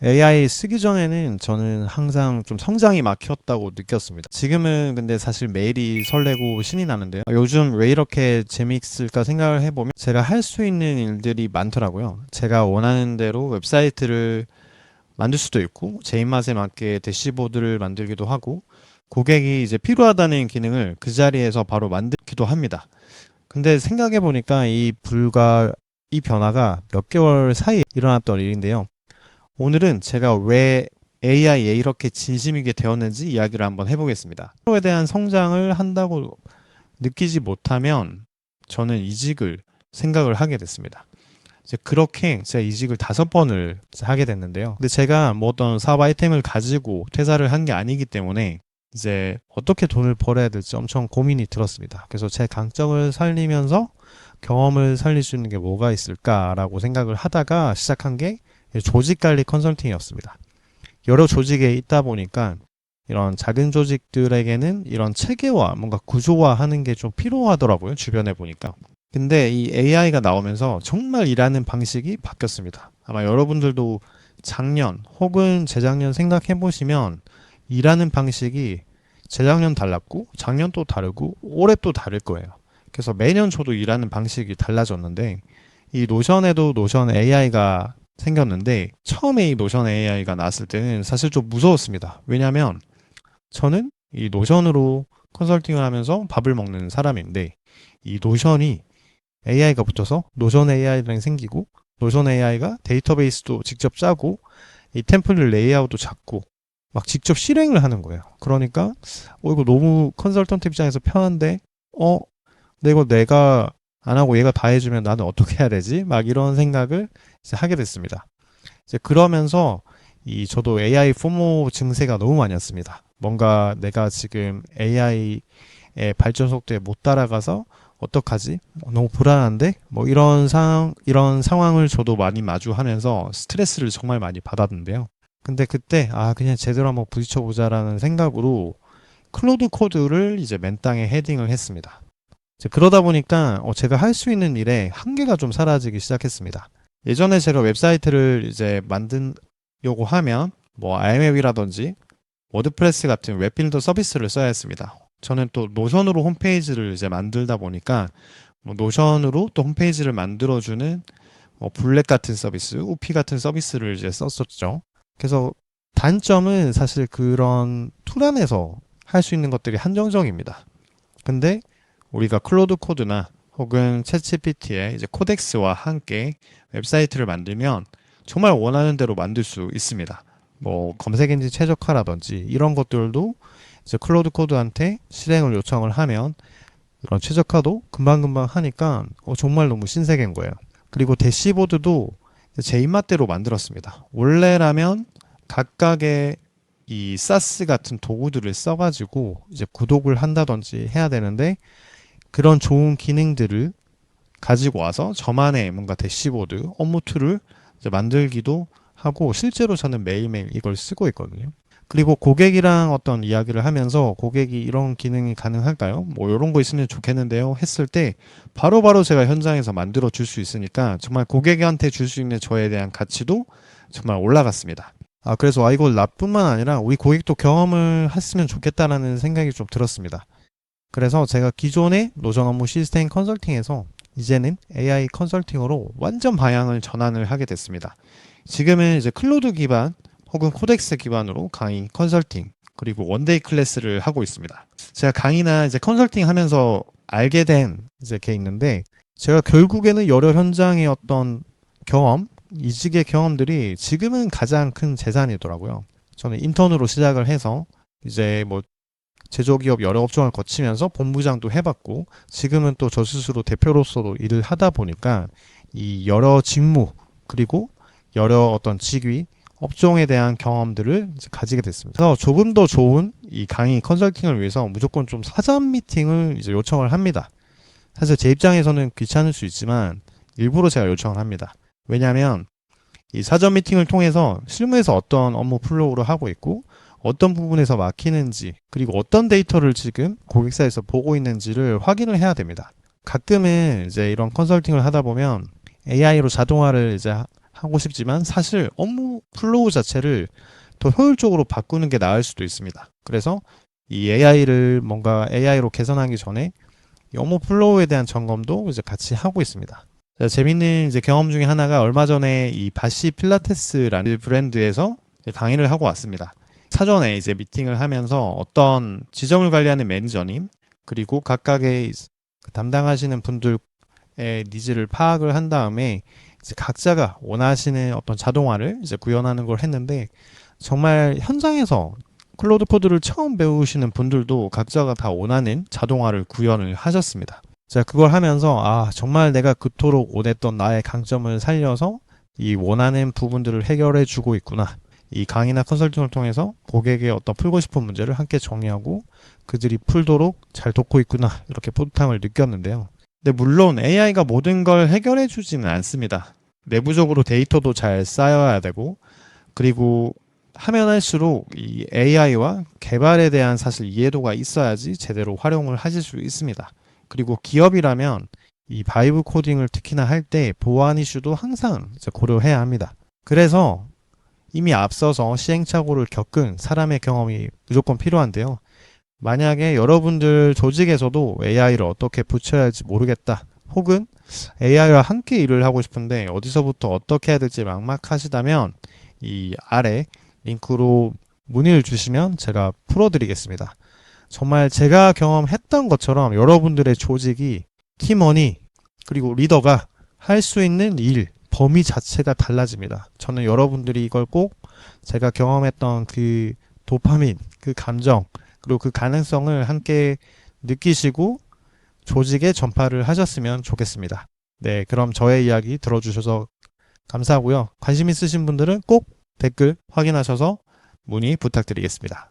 AI 쓰기 전에는 저는 항상 좀 성장이 막혔다고 느꼈습니다. 지금은 근데 사실 매일이 설레고 신이 나는데요. 요즘 왜 이렇게 재미있을까 생각을 해보면 제가 할 수 있는 일들이 많더라고요. 제가 원하는 대로 웹사이트를 만들 수도 있고 제 입맛에 맞게 대시보드를 만들기도 하고 고객이 이제 필요하다는 기능을 그 자리에서 바로 만들기도 합니다. 근데 생각해 보니까 이 변화가 몇 개월 사이에 일어났던 일인데요. 오늘은 제가 왜 AI에 이렇게 진심이게 되었는지 이야기를 한번 해보겠습니다. 프로에 대한 성장을 한다고 느끼지 못하면 저는 이직을 생각을 하게 됐습니다. 이제 그렇게 제가 이직을 5번을 하게 됐는데요. 근데 제가 뭐 어떤 사업 아이템을 가지고 퇴사를 한 게 아니기 때문에 이제 어떻게 돈을 벌어야 될지 엄청 고민이 들었습니다. 그래서 제 강점을 살리면서 경험을 살릴 수 있는 게 뭐가 있을까라고 생각을 하다가 시작한 게 조직 관리 컨설팅이었습니다. 여러 조직에 있다 보니까 이런 작은 조직들에게는 이런 체계화, 뭔가 구조화하는 게 좀 필요하더라고요. 주변에 보니까. 근데 이 AI가 나오면서 정말 일하는 방식이 바뀌었습니다. 아마 여러분들도 작년 혹은 재작년 생각해 보시면 일하는 방식이 재작년 달랐고 작년 또 다르고 올해 또 다를 거예요. 그래서 매년 저도 일하는 방식이 달라졌는데 이 노션에도 노션 AI가 생겼는데 처음에 이 노션 AI가 나왔을 때는 사실 좀 무서웠습니다. 왜냐하면 저는 이 노션으로 컨설팅을 하면서 밥을 먹는 사람인데 이 노션이 AI가 붙어서 노션 AI랑 생기고 노션 AI가 데이터베이스도 직접 짜고 이 템플릿 레이아웃도 잡고 막 직접 실행을 하는 거예요. 그러니까 이거 너무 컨설턴트 입장에서 편한데 근데 이거 내가 안 하고 얘가 다 해주면 나는 어떻게 해야 되지? 막 이런 생각을 이제 하게 됐습니다. 이제 그러면서 이 저도 AI 포모 증세가 너무 많이 왔습니다. 뭔가 내가 지금 AI의 발전 속도에 못 따라가서 어떡하지? 너무 불안한데? 뭐 이런 상황을 저도 많이 마주하면서 스트레스를 정말 많이 받았는데요. 근데 그때 그냥 제대로 한번 부딪혀 보자라는 생각으로 클로드 코드를 이제 맨땅에 헤딩을 했습니다. 이제 그러다 보니까 제가 할 수 있는 일에 한계가 좀 사라지기 시작했습니다. 예전에 제가 웹사이트를 이제 만들려고 하면 뭐 IMAP이라든지 워드프레스 같은 웹빌더 서비스를 써야 했습니다. 저는 또 노션으로 홈페이지를 이제 만들다 보니까 뭐 노션으로 또 홈페이지를 만들어주는 블랙 같은 서비스, 우피 같은 서비스를 이제 썼었죠. 그래서 단점은 사실 그런 툴 안에서 할 수 있는 것들이 한정적입니다. 근데 우리가 클로드 코드나 혹은 챗GPT의 이제 코덱스와 함께 웹사이트를 만들면 정말 원하는 대로 만들 수 있습니다. 뭐 검색 엔진 최적화라든지 이런 것들도 이제 클로드 코드한테 실행을 요청을 하면 그런 최적화도 금방금방 하니까 정말 너무 신세계인 거예요. 그리고 대시보드도 제 입맛대로 만들었습니다. 원래라면 각각의 이 사스 같은 도구들을 써가지고 이제 구독을 한다든지 해야 되는데 그런 좋은 기능들을 가지고 와서 저만의 뭔가 대시보드, 업무 툴을 이제 만들기도 하고 실제로 저는 매일매일 이걸 쓰고 있거든요. 그리고 고객이랑 어떤 이야기를 하면서 고객이 이런 기능이 가능할까요? 뭐 이런 거 있으면 좋겠는데요. 했을 때 바로바로 제가 현장에서 만들어 줄 수 있으니까 정말 고객한테 줄 수 있는 저에 대한 가치도 정말 올라갔습니다. 그래서 이거 나뿐만 아니라 우리 고객도 경험을 했으면 좋겠다라는 생각이 좀 들었습니다. 그래서 제가 기존의 노션 업무 시스템 컨설팅에서 이제는 AI 컨설팅으로 완전 방향을 전환을 하게 됐습니다. 지금은 이제 클로드 기반 혹은 코덱스 기반으로 강의 컨설팅 그리고 원데이 클래스를 하고 있습니다. 제가 강의나 이제 컨설팅 하면서 알게 된 이제 게 있는데 제가 결국에는 여러 현장의 어떤 경험, 이직의 경험들이 지금은 가장 큰 재산이더라고요. 저는 인턴으로 시작을 해서 이제 뭐 제조기업 여러 업종을 거치면서 본부장도 해봤고 지금은 또 저 스스로 대표로서도 일을 하다 보니까 이 여러 직무 그리고 여러 어떤 직위 업종에 대한 경험들을 이제 가지게 됐습니다. 그래서 조금 더 좋은 이 강의 컨설팅을 위해서 무조건 좀 사전 미팅을 이제 요청을 합니다. 사실 제 입장에서는 귀찮을 수 있지만 일부러 제가 요청을 합니다. 왜냐하면 이 사전 미팅을 통해서 실무에서 어떤 업무 플로우를 하고 있고 어떤 부분에서 막히는지 그리고 어떤 데이터를 지금 고객사에서 보고 있는지를 확인을 해야 됩니다. 가끔은 이제 이런 컨설팅을 하다 보면 AI로 자동화를 이제 하고 싶지만 사실 업무 플로우 자체를 더 효율적으로 바꾸는 게 나을 수도 있습니다. 그래서 이 AI를 뭔가 AI로 개선하기 전에 이 업무 플로우에 대한 점검도 이제 같이 하고 있습니다. 자, 재밌는 이제 경험 중에 하나가 얼마 전에 이 바시 필라테스라는 브랜드에서 강의를 하고 왔습니다. 사전에 이제 미팅을 하면서 어떤 지점을 관리하는 매니저님 그리고 각각의 담당하시는 분들의 니즈를 파악을 한 다음에 이제 각자가 원하시는 어떤 자동화를 이제 구현하는 걸 했는데 정말 현장에서 클로드 코드를 처음 배우시는 분들도 각자가 다 원하는 자동화를 구현을 하셨습니다. 자, 그걸 하면서 아, 정말 내가 그토록 원했던 나의 강점을 살려서 이 원하는 부분들을 해결해 주고 있구나. 이 강의나 컨설팅을 통해서 고객의 어떤 풀고 싶은 문제를 함께 정리하고 그들이 풀도록 잘 돕고 있구나. 이렇게 뿌듯함을 느꼈는데요. 근데 물론 AI가 모든 걸 해결해 주지는 않습니다. 내부적으로 데이터도 잘 쌓여야 되고 그리고 하면 할수록 이 AI와 개발에 대한 사실 이해도가 있어야지 제대로 활용을 하실 수 있습니다. 그리고 기업이라면 이 바이브 코딩을 특히나 할 때 보안 이슈도 항상 고려해야 합니다. 그래서 이미 앞서서 시행착오를 겪은 사람의 경험이 무조건 필요한데요. 만약에 여러분들 조직에서도 AI를 어떻게 붙여야 할지 모르겠다. 혹은 AI와 함께 일을 하고 싶은데 어디서부터 어떻게 해야 될지 막막하시다면 이 아래 링크로 문의를 주시면 제가 풀어드리겠습니다. 정말 제가 경험했던 것처럼 여러분들의 조직이 팀원이 그리고 리더가 할 수 있는 일, 범위 자체가 달라집니다. 저는 여러분들이 이걸 꼭 제가 경험했던 그 도파민, 그 감정, 그리고 그 가능성을 함께 느끼시고 조직에 전파를 하셨으면 좋겠습니다. 네, 그럼 저의 이야기 들어주셔서 감사하고요. 관심 있으신 분들은 꼭 댓글 확인하셔서 문의 부탁드리겠습니다.